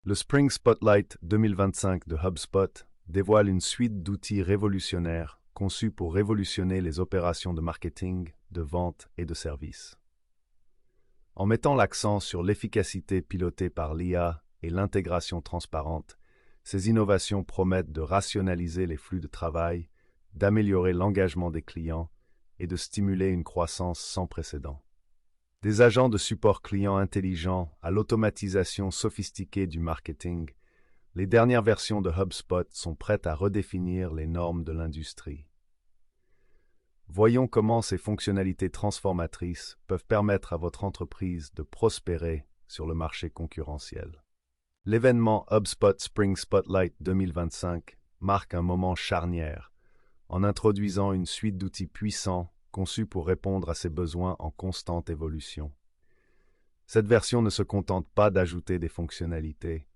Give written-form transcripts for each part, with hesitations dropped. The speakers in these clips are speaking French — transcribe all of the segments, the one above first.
Le Spring Spotlight 2025 de HubSpot dévoile une suite d'outils révolutionnaires conçus pour révolutionner les opérations de marketing, de vente et de service. En mettant l'accent sur l'efficacité pilotée par l'IA et l'intégration transparente, ces innovations promettent de rationaliser les flux de travail, d'améliorer l'engagement des clients et de stimuler une croissance sans précédent. Des agents de support client intelligents à l'automatisation sophistiquée du marketing, les dernières versions de HubSpot sont prêtes à redéfinir les normes de l'industrie. Voyons comment ces fonctionnalités transformatrices peuvent permettre à votre entreprise de prospérer sur le marché concurrentiel. L'événement HubSpot Spring Spotlight 2025 marque un moment charnière en introduisant une suite d'outils puissants conçus pour répondre à ces besoins en constante évolution. Cette version ne se contente pas d'ajouter des fonctionnalités.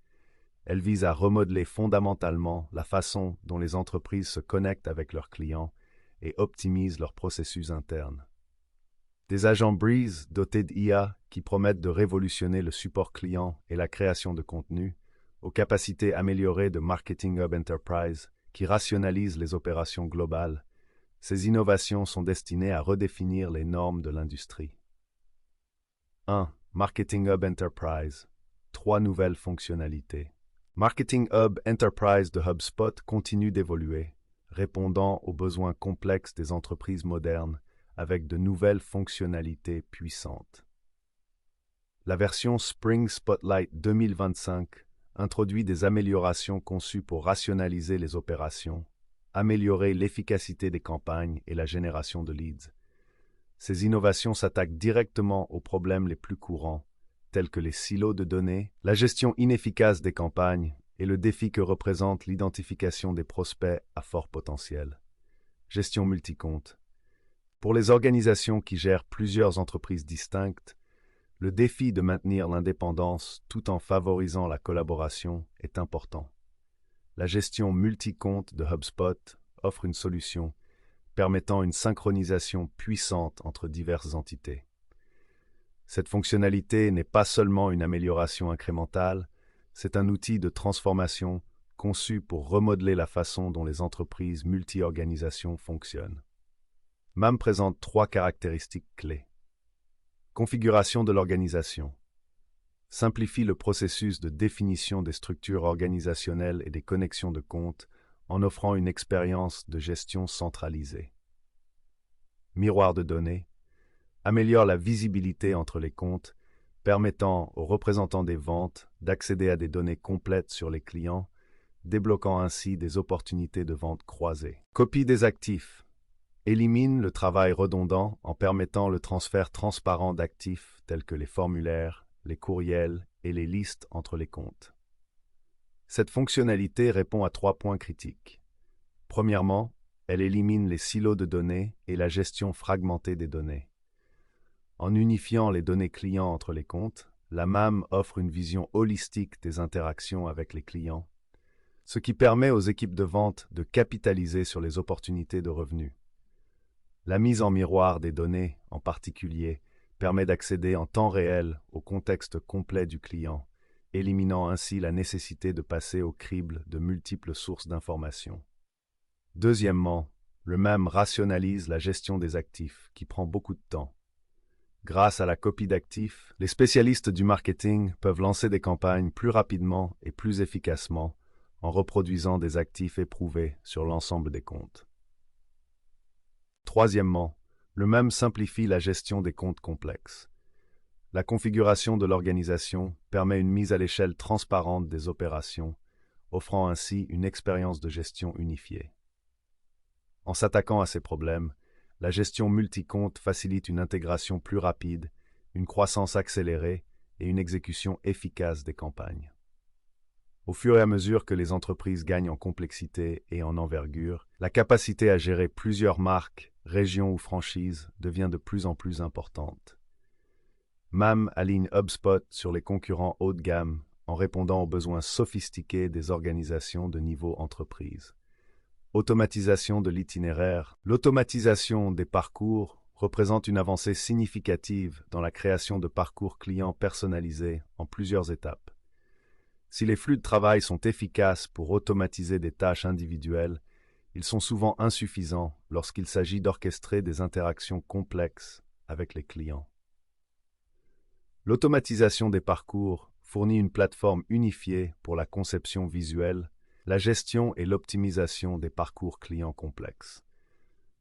Elle vise à remodeler fondamentalement la façon dont les entreprises se connectent avec leurs clients et optimisent leurs processus internes. Des agents Breeze dotés d'IA qui promettent de révolutionner le support client et la création de contenu, aux capacités améliorées de Marketing Hub Enterprise qui rationalisent les opérations globales. Ces innovations sont destinées à redéfinir les normes de l'industrie. 1. Marketing Hub Enterprise. 3 nouvelles fonctionnalités. Marketing Hub Enterprise de HubSpot continue d'évoluer, répondant aux besoins complexes des entreprises modernes avec de nouvelles fonctionnalités puissantes. La version Spring Spotlight 2025 introduit des améliorations conçues pour rationaliser les opérations, améliorer l'efficacité des campagnes et la génération de leads. Ces innovations s'attaquent directement aux problèmes les plus courants, tels que les silos de données, la gestion inefficace des campagnes et le défi que représente l'identification des prospects à fort potentiel. Gestion multicompte. Pour les organisations qui gèrent plusieurs entreprises distinctes, le défi de maintenir l'indépendance tout en favorisant la collaboration est important. La gestion multicompte de HubSpot offre une solution permettant une synchronisation puissante entre diverses entités. Cette fonctionnalité n'est pas seulement une amélioration incrémentale, c'est un outil de transformation conçu pour remodeler la façon dont les entreprises multi-organisations fonctionnent. MAM présente 3 caractéristiques clés. Configuration de l'organisation. Simplifie le processus de définition des structures organisationnelles et des connexions de comptes en offrant une expérience de gestion centralisée. Miroir de données. Améliore la visibilité entre les comptes, permettant aux représentants des ventes d'accéder à des données complètes sur les clients, débloquant ainsi des opportunités de vente croisées. Copie des actifs. Élimine le travail redondant en permettant le transfert transparent d'actifs tels que les formulaires, les courriels et les listes entre les comptes. Cette fonctionnalité répond à 3 points critiques. Premièrement, elle élimine les silos de données et la gestion fragmentée des données. En unifiant les données clients entre les comptes, la MAM offre une vision holistique des interactions avec les clients, ce qui permet aux équipes de vente de capitaliser sur les opportunités de revenus. La mise en miroir des données, en particulier, permet d'accéder en temps réel au contexte complet du client, éliminant ainsi la nécessité de passer au crible de multiples sources d'informations. Deuxièmement, le MAM rationalise la gestion des actifs, qui prend beaucoup de temps. Grâce à la copie d'actifs, les spécialistes du marketing peuvent lancer des campagnes plus rapidement et plus efficacement en reproduisant des actifs éprouvés sur l'ensemble des comptes. Troisièmement, le MAM simplifie la gestion des comptes complexes. La configuration de l'organisation permet une mise à l'échelle transparente des opérations, offrant ainsi une expérience de gestion unifiée. En s'attaquant à ces problèmes, la gestion multicompte facilite une intégration plus rapide, une croissance accélérée et une exécution efficace des campagnes. Au fur et à mesure que les entreprises gagnent en complexité et en envergure, la capacité à gérer plusieurs marques, régions ou franchises devient de plus en plus importante. MAM aligne HubSpot sur les concurrents haut de gamme en répondant aux besoins sophistiqués des organisations de niveau entreprise. Automatisation de l'itinéraire. L'automatisation des parcours représente une avancée significative dans la création de parcours clients personnalisés en plusieurs étapes. Si les flux de travail sont efficaces pour automatiser des tâches individuelles, ils sont souvent insuffisants lorsqu'il s'agit d'orchestrer des interactions complexes avec les clients. L'automatisation des parcours fournit une plateforme unifiée pour la conception visuelle, la gestion et l'optimisation des parcours clients complexes.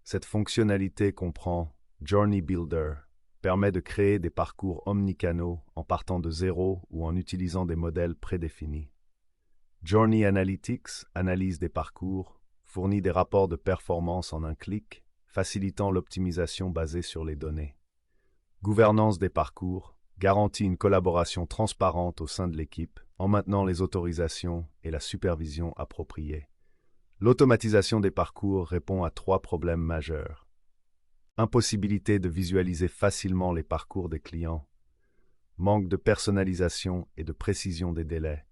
Cette fonctionnalité comprend Journey Builder, permet de créer des parcours omnicanaux en partant de zéro ou en utilisant des modèles prédéfinis. Journey Analytics, analyse des parcours, fournit des rapports de performance en un clic, facilitant l'optimisation basée sur les données. Gouvernance des parcours, garantit une collaboration transparente au sein de l'équipe en maintenant les autorisations et la supervision appropriées. L'automatisation des parcours répond à 3 problèmes majeurs. Impossibilité de visualiser facilement les parcours des clients, manque de personnalisation et de précision des délais,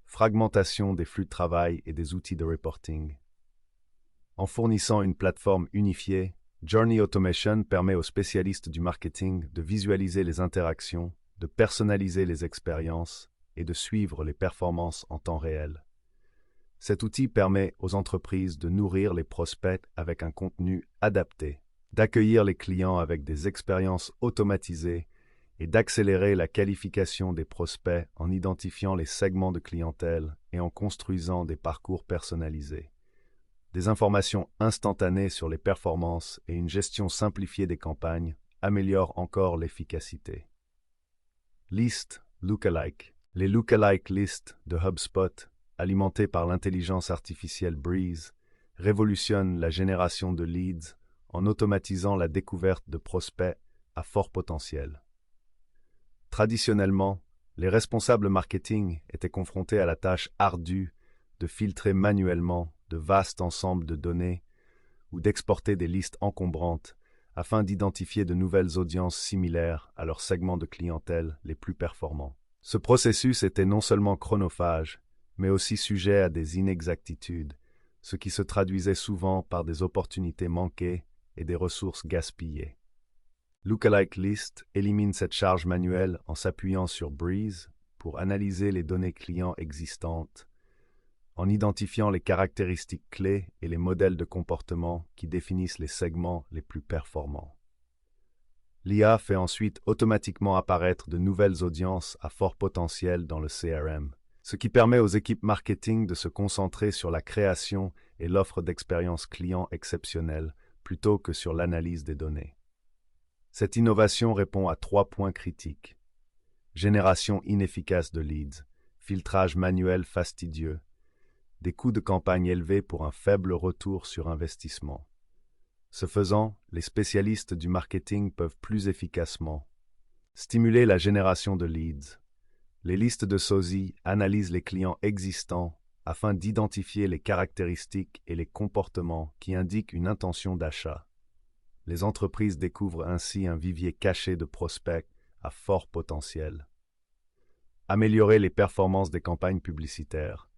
fragmentation des flux de travail et des outils de reporting. En fournissant une plateforme unifiée, Journey Automation permet aux spécialistes du marketing de visualiser les interactions, de personnaliser les expériences et de suivre les performances en temps réel. Cet outil permet aux entreprises de nourrir les prospects avec un contenu adapté, d'accueillir les clients avec des expériences automatisées et d'accélérer la qualification des prospects en identifiant les segments de clientèle et en construisant des parcours personnalisés. Des informations instantanées sur les performances et une gestion simplifiée des campagnes améliorent encore l'efficacité. Liste Lookalike. Les Lookalike Lists de HubSpot, alimentés par l'intelligence artificielle Breeze, révolutionnent la génération de leads en automatisant la découverte de prospects à fort potentiel. Traditionnellement, les responsables marketing étaient confrontés à la tâche ardue de filtrer manuellement de vastes ensembles de données ou d'exporter des listes encombrantes afin d'identifier de nouvelles audiences similaires à leurs segments de clientèle les plus performants. Ce processus était non seulement chronophage, mais aussi sujet à des inexactitudes, ce qui se traduisait souvent par des opportunités manquées et des ressources gaspillées. Lookalike List élimine cette charge manuelle en s'appuyant sur Breeze pour analyser les données clients existantes, en identifiant les caractéristiques clés et les modèles de comportement qui définissent les segments les plus performants. L'IA fait ensuite automatiquement apparaître de nouvelles audiences à fort potentiel dans le CRM, ce qui permet aux équipes marketing de se concentrer sur la création et l'offre d'expériences clients exceptionnelles plutôt que sur l'analyse des données. Cette innovation répond à 3 points critiques. Génération inefficace de leads, filtrage manuel fastidieux, des coûts de campagne élevés pour un faible retour sur investissement. Ce faisant, les spécialistes du marketing peuvent plus efficacement stimuler la génération de leads. Les listes de sosie analysent les clients existants afin d'identifier les caractéristiques et les comportements qui indiquent une intention d'achat. Les entreprises découvrent ainsi un vivier caché de prospects à fort potentiel. Améliorer les performances des campagnes publicitaires.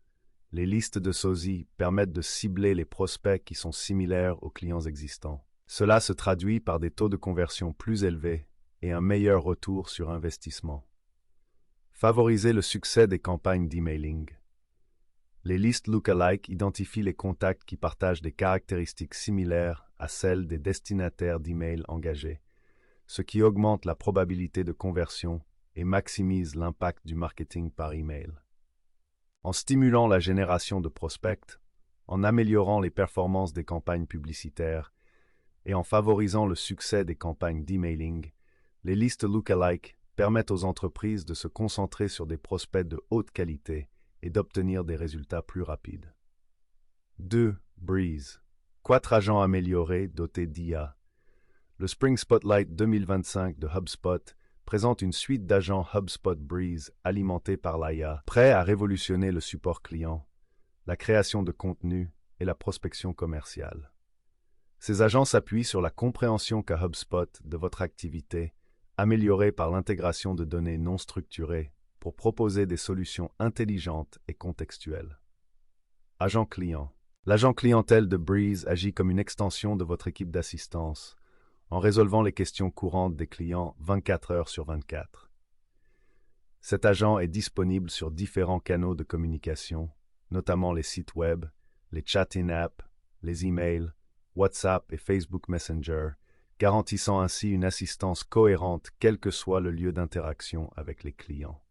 Les listes de sosie permettent de cibler les prospects qui sont similaires aux clients existants. Cela se traduit par des taux de conversion plus élevés et un meilleur retour sur investissement. Favoriser le succès des campagnes d'emailing. Les listes lookalike identifient les contacts qui partagent des caractéristiques similaires à celles des destinataires d'emails engagés, ce qui augmente la probabilité de conversion et maximise l'impact du marketing par email. En stimulant la génération de prospects, en améliorant les performances des campagnes publicitaires et en favorisant le succès des campagnes d'emailing, les listes lookalike permettent aux entreprises de se concentrer sur des prospects de haute qualité et d'obtenir des résultats plus rapides. 2. Breeze. 4 agents améliorés dotés d'IA. Le Spring Spotlight 2025 de HubSpot présente une suite d'agents HubSpot Breeze alimentés par l'IA, prêts à révolutionner le support client, la création de contenu et la prospection commerciale. Ces agents s'appuient sur la compréhension qu'a HubSpot de votre activité, améliorée par l'intégration de données non structurées pour proposer des solutions intelligentes et contextuelles. Agent client. L'agent clientèle de Breeze agit comme une extension de votre équipe d'assistance, en résolvant les questions courantes des clients 24 heures sur 24. Cet agent est disponible sur différents canaux de communication, notamment les sites web, les chat-in apps, les emails, WhatsApp et Facebook Messenger, garantissant ainsi une assistance cohérente quel que soit le lieu d'interaction avec les clients.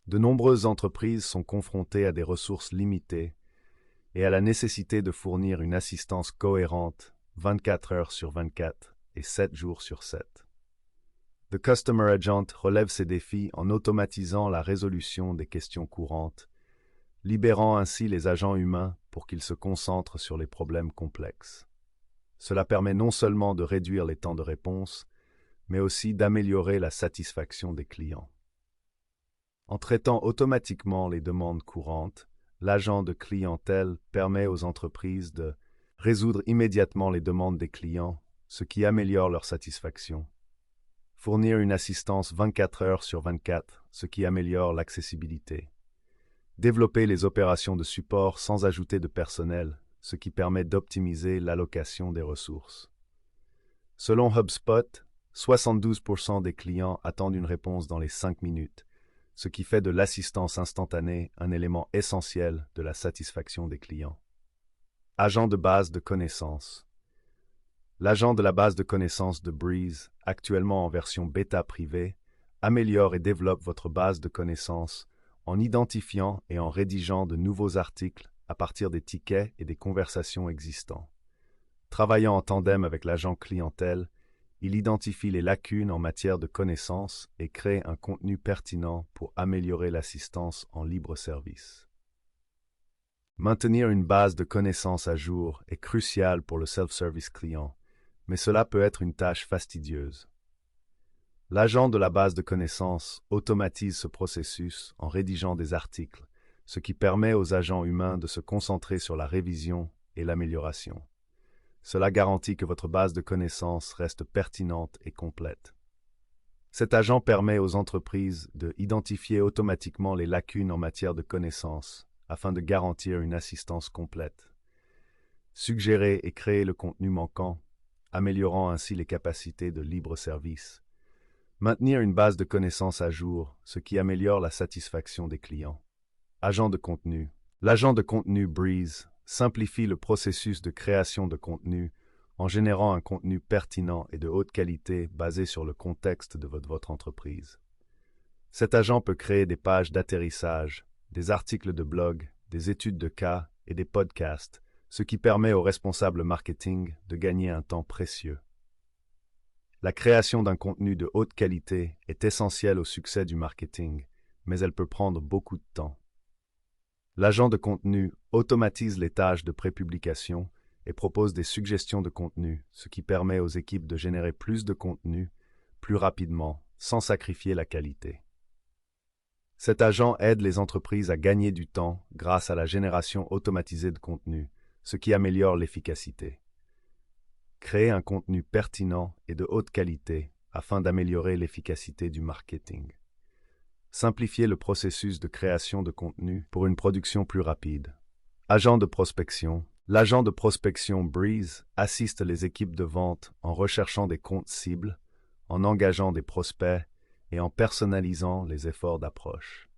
De nombreuses entreprises sont confrontées à des ressources limitées et à la nécessité de fournir une assistance cohérente 24 heures sur 24 et 7 jours sur 7. The Customer Agent relève ces défis en automatisant la résolution des questions courantes, libérant ainsi les agents humains pour qu'ils se concentrent sur les problèmes complexes. Cela permet non seulement de réduire les temps de réponse, mais aussi d'améliorer la satisfaction des clients. En traitant automatiquement les demandes courantes, l'agent de clientèle permet aux entreprises de résoudre immédiatement les demandes des clients, ce qui améliore leur satisfaction. Fournir une assistance 24 heures sur 24, ce qui améliore l'accessibilité. Développer les opérations de support sans ajouter de personnel, ce qui permet d'optimiser l'allocation des ressources. Selon HubSpot, 72% des clients attendent une réponse dans les 5 minutes, ce qui fait de l'assistance instantanée un élément essentiel de la satisfaction des clients. Agent de base de connaissances. L'agent de la base de connaissances de Breeze, actuellement en version bêta privée, améliore et développe votre base de connaissances en identifiant et en rédigeant de nouveaux articles à partir des tickets et des conversations existants. Travaillant en tandem avec l'agent clientèle, il identifie les lacunes en matière de connaissances et crée un contenu pertinent pour améliorer l'assistance en libre service. Maintenir une base de connaissances à jour est crucial pour le self-service client, mais cela peut être une tâche fastidieuse. L'agent de la base de connaissances automatise ce processus en rédigeant des articles, ce qui permet aux agents humains de se concentrer sur la révision et l'amélioration. Cela garantit que votre base de connaissances reste pertinente et complète. Cet agent permet aux entreprises de identifier automatiquement les lacunes en matière de connaissances afin de garantir une assistance complète. Suggérer et créer le contenu manquant, améliorant ainsi les capacités de libre service. Maintenir une base de connaissances à jour, ce qui améliore la satisfaction des clients. Agent de contenu. L'agent de contenu Breeze simplifie le processus de création de contenu en générant un contenu pertinent et de haute qualité basé sur le contexte de votre entreprise. Cet agent peut créer des pages d'atterrissage, des articles de blog, des études de cas et des podcasts, ce qui permet aux responsables marketing de gagner un temps précieux. La création d'un contenu de haute qualité est essentielle au succès du marketing, mais elle peut prendre beaucoup de temps. L'agent de contenu automatise les tâches de prépublication et propose des suggestions de contenu, ce qui permet aux équipes de générer plus de contenu, plus rapidement, sans sacrifier la qualité. Cet agent aide les entreprises à gagner du temps grâce à la génération automatisée de contenu, ce qui améliore l'efficacité. Créer un contenu pertinent et de haute qualité afin d'améliorer l'efficacité du marketing. Simplifier le processus de création de contenu pour une production plus rapide. Agent de prospection. L'agent de prospection Breeze assiste les équipes de vente en recherchant des comptes cibles, en engageant des prospects et en personnalisant les efforts d'approche.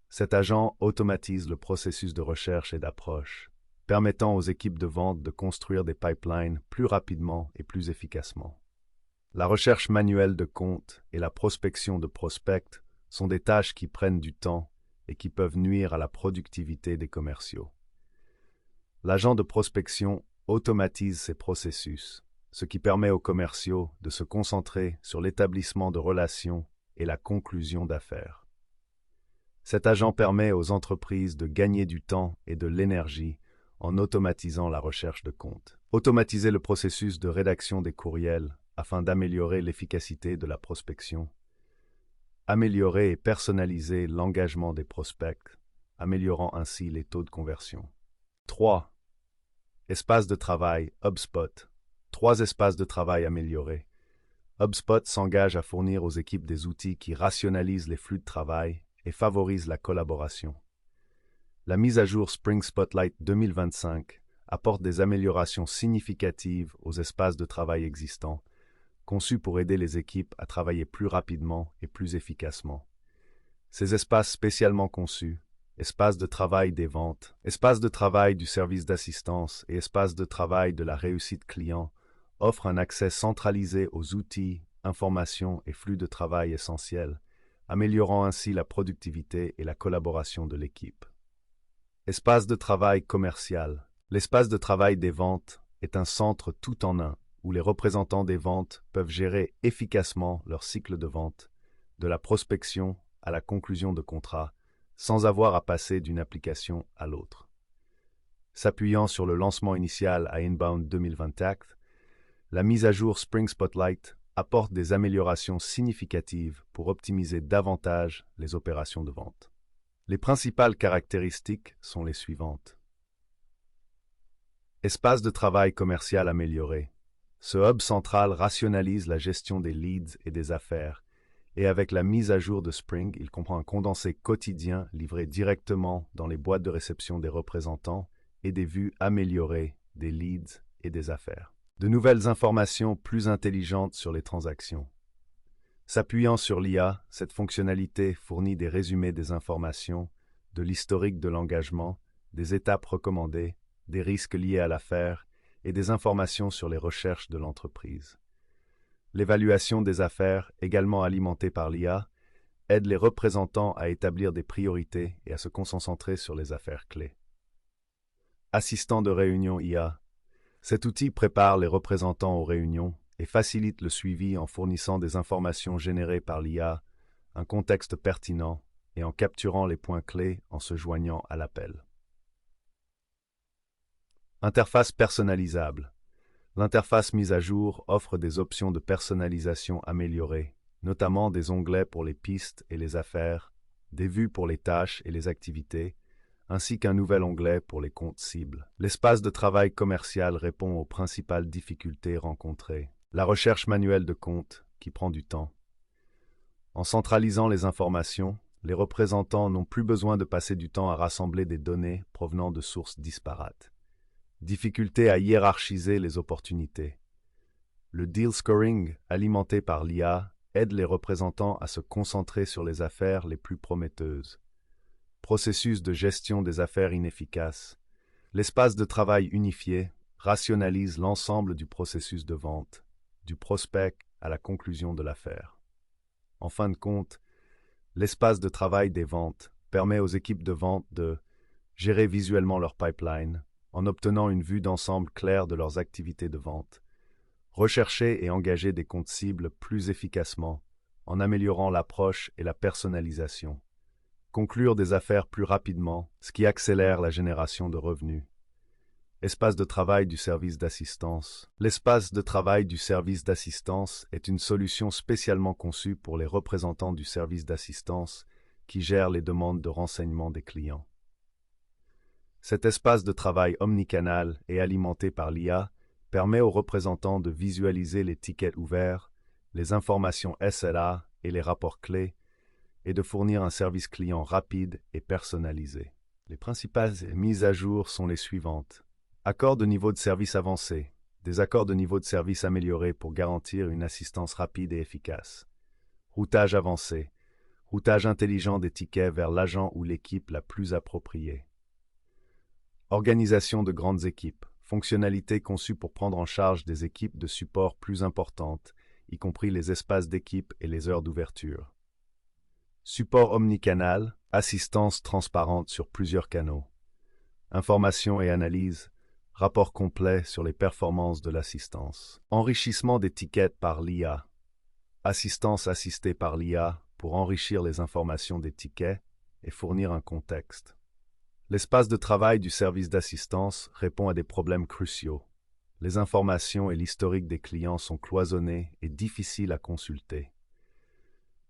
Cet agent automatise le processus de recherche et d'approche, permettant aux équipes de vente de construire des pipelines plus rapidement et plus efficacement. La recherche manuelle de comptes et la prospection de prospects sont des tâches qui prennent du temps et qui peuvent nuire à la productivité des commerciaux. L'agent de prospection automatise ces processus, ce qui permet aux commerciaux de se concentrer sur l'établissement de relations et la conclusion d'affaires. Cet agent permet aux entreprises de gagner du temps et de l'énergie en automatisant la recherche de comptes. Automatiser le processus de rédaction des courriels afin d'améliorer l'efficacité de la prospection. Améliorer et personnaliser l'engagement des prospects, améliorant ainsi les taux de conversion. 3. Espace de travail, HubSpot. 3 espaces de travail améliorés. HubSpot s'engage à fournir aux équipes des outils qui rationalisent les flux de travail et favorisent la collaboration. La mise à jour Spring Spotlight 2025 apporte des améliorations significatives aux espaces de travail existants, conçus pour aider les équipes à travailler plus rapidement et plus efficacement. Ces espaces spécialement conçus, espace de travail des ventes, espace de travail du service d'assistance et espace de travail de la réussite client, offrent un accès centralisé aux outils, informations et flux de travail essentiels, améliorant ainsi la productivité et la collaboration de l'équipe. Espace de travail commercial. L'espace de travail des ventes est un centre tout en un où les représentants des ventes peuvent gérer efficacement leur cycle de vente, de la prospection à la conclusion de contrats, sans avoir à passer d'une application à l'autre. S'appuyant sur le lancement initial à Inbound 2024, la mise à jour Spring Spotlight apporte des améliorations significatives pour optimiser davantage les opérations de vente. Les principales caractéristiques sont les suivantes. Espace de travail commercial amélioré. Ce hub central rationalise la gestion des leads et des affaires, et avec la mise à jour de Spring, il comprend un condensé quotidien livré directement dans les boîtes de réception des représentants et des vues améliorées des leads et des affaires. De nouvelles informations plus intelligentes sur les transactions. S'appuyant sur l'IA, cette fonctionnalité fournit des résumés des informations, de l'historique de l'engagement, des étapes recommandées, des risques liés à l'affaire et des informations sur les recherches de l'entreprise. L'évaluation des affaires, également alimentée par l'IA, aide les représentants à établir des priorités et à se concentrer sur les affaires clés. Assistant de réunion IA. Cet outil prépare les représentants aux réunions et facilite le suivi en fournissant des informations générées par l'IA, un contexte pertinent et en capturant les points clés en se joignant à l'appel. Interface personnalisable. L'interface mise à jour offre des options de personnalisation améliorées, notamment des onglets pour les pistes et les affaires, des vues pour les tâches et les activités, ainsi qu'un nouvel onglet pour les comptes cibles. L'espace de travail commercial répond aux principales difficultés rencontrées. La recherche manuelle de comptes, qui prend du temps. En centralisant les informations, les représentants n'ont plus besoin de passer du temps à rassembler des données provenant de sources disparates. Difficulté à hiérarchiser les opportunités. Le deal scoring, alimenté par l'IA, aide les représentants à se concentrer sur les affaires les plus prometteuses. Processus de gestion des affaires inefficaces. L'espace de travail unifié rationalise l'ensemble du processus de vente, du prospect à la conclusion de l'affaire. En fin de compte, l'espace de travail des ventes permet aux équipes de vente de gérer visuellement leur pipeline, en obtenant une vue d'ensemble claire de leurs activités de vente, rechercher et engager des comptes cibles plus efficacement, en améliorant l'approche et la personnalisation, conclure des affaires plus rapidement, ce qui accélère la génération de revenus. Espace de travail du service d'assistance. L'espace de travail du service d'assistance est une solution spécialement conçue pour les représentants du service d'assistance qui gèrent les demandes de renseignement des clients. Cet espace de travail omnicanal et alimenté par l'IA permet aux représentants de visualiser les tickets ouverts, les informations SLA et les rapports clés, et de fournir un service client rapide et personnalisé. Les principales mises à jour sont les suivantes. Accords de niveau de service avancé, des accords de niveau de service améliorés pour garantir une assistance rapide et efficace. Routage avancé, routage intelligent des tickets vers l'agent ou l'équipe la plus appropriée. Organisation de grandes équipes, fonctionnalités conçues pour prendre en charge des équipes de support plus importantes, y compris les espaces d'équipe et les heures d'ouverture. Support omnicanal, assistance transparente sur plusieurs canaux. Information et analyse, rapport complet sur les performances de l'assistance. Enrichissement des tickets par l'IA. Assistance assistée par l'IA pour enrichir les informations des tickets et fournir un contexte. L'espace de travail du service d'assistance répond à des problèmes cruciaux. Les informations et l'historique des clients sont cloisonnés et difficiles à consulter.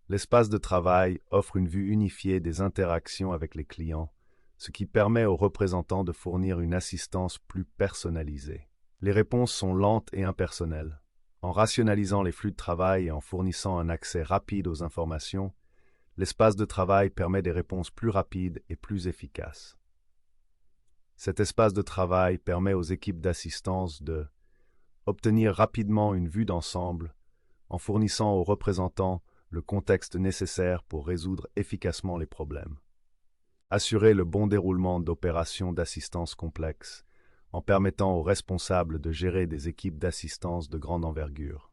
L'espace de travail offre une vue unifiée des interactions avec les clients, ce qui permet aux représentants de fournir une assistance plus personnalisée. Les réponses sont lentes et impersonnelles. En rationalisant les flux de travail et en fournissant un accès rapide aux informations, l'espace de travail permet des réponses plus rapides et plus efficaces. Cet espace de travail permet aux équipes d'assistance de obtenir rapidement une vue d'ensemble en fournissant aux représentants le contexte nécessaire pour résoudre efficacement les problèmes. Assurer le bon déroulement d'opérations d'assistance complexes en permettant aux responsables de gérer des équipes d'assistance de grande envergure.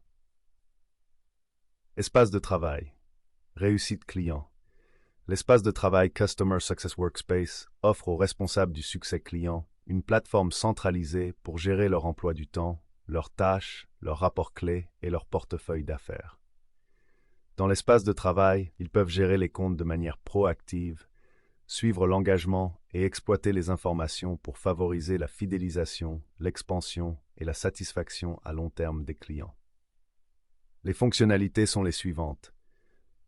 Espace de travail. Réussite client. L'espace de travail Customer Success Workspace offre aux responsables du succès client une plateforme centralisée pour gérer leur emploi du temps, leurs tâches, leurs rapports clés et leur portefeuille d'affaires. Dans l'espace de travail, ils peuvent gérer les comptes de manière proactive, suivre l'engagement et exploiter les informations pour favoriser la fidélisation, l'expansion et la satisfaction à long terme des clients. Les fonctionnalités sont les suivantes.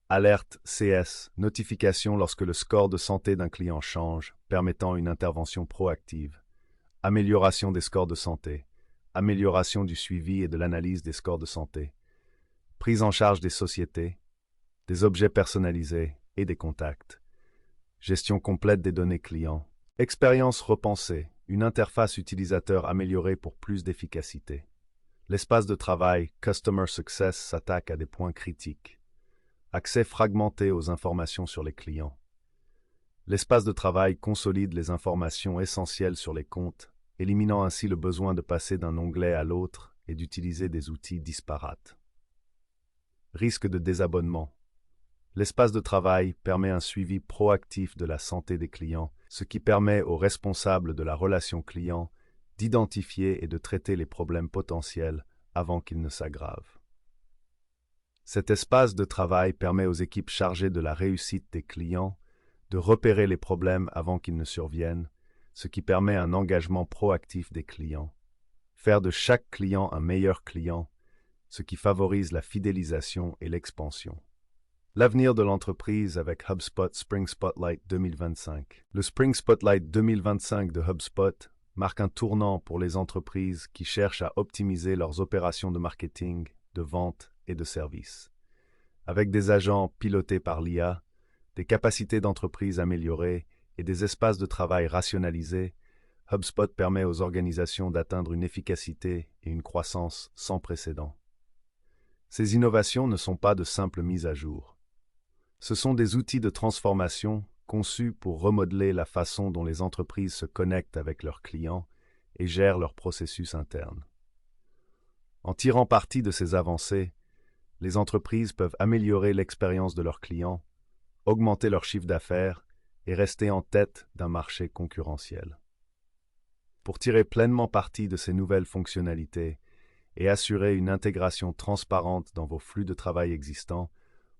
Alerte CS, notification lorsque le score de santé d'un client change, permettant une intervention proactive. Amélioration des scores de santé. Amélioration du suivi et de l'analyse des scores de santé. Prise en charge des sociétés, des objets personnalisés et des contacts. Gestion complète des données clients. Expérience repensée, une interface utilisateur améliorée pour plus d'efficacité. L'espace de travail Customer Success s'attaque à des points critiques. Accès fragmenté aux informations sur les clients. L'espace de travail consolide les informations essentielles sur les comptes, éliminant ainsi le besoin de passer d'un onglet à l'autre et d'utiliser des outils disparates. Risque de désabonnement. L'espace de travail permet un suivi proactif de la santé des clients, ce qui permet aux responsables de la relation client d'identifier et de traiter les problèmes potentiels avant qu'ils ne s'aggravent. Cet espace de travail permet aux équipes chargées de la réussite des clients de repérer les problèmes avant qu'ils ne surviennent, ce qui permet un engagement proactif des clients. Faire de chaque client un meilleur client, ce qui favorise la fidélisation et l'expansion. L'avenir de l'entreprise avec HubSpot Spring Spotlight 2025. Le Spring Spotlight 2025 de HubSpot marque un tournant pour les entreprises qui cherchent à optimiser leurs opérations de marketing, de vente et de service. Avec des agents pilotés par l'IA, des capacités d'entreprise améliorées et des espaces de travail rationalisés, HubSpot permet aux organisations d'atteindre une efficacité et une croissance sans précédent. Ces innovations ne sont pas de simples mises à jour. Ce sont des outils de transformation conçus pour remodeler la façon dont les entreprises se connectent avec leurs clients et gèrent leurs processus internes. En tirant parti de ces avancées, les entreprises peuvent améliorer l'expérience de leurs clients, augmenter leur chiffre d'affaires et rester en tête d'un marché concurrentiel. Pour tirer pleinement parti de ces nouvelles fonctionnalités et assurer une intégration transparente dans vos flux de travail existants,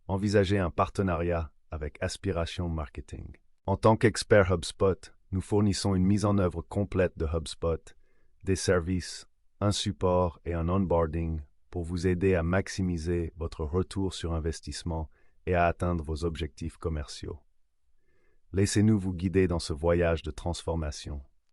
envisagez un partenariat avec Aspiration Marketing. En tant qu'expert HubSpot, nous fournissons une mise en œuvre complète de HubSpot, des services, un support et un onboarding pour vous aider à maximiser votre retour sur investissement et à atteindre vos objectifs commerciaux. Laissez-nous vous guider dans ce voyage de transformation.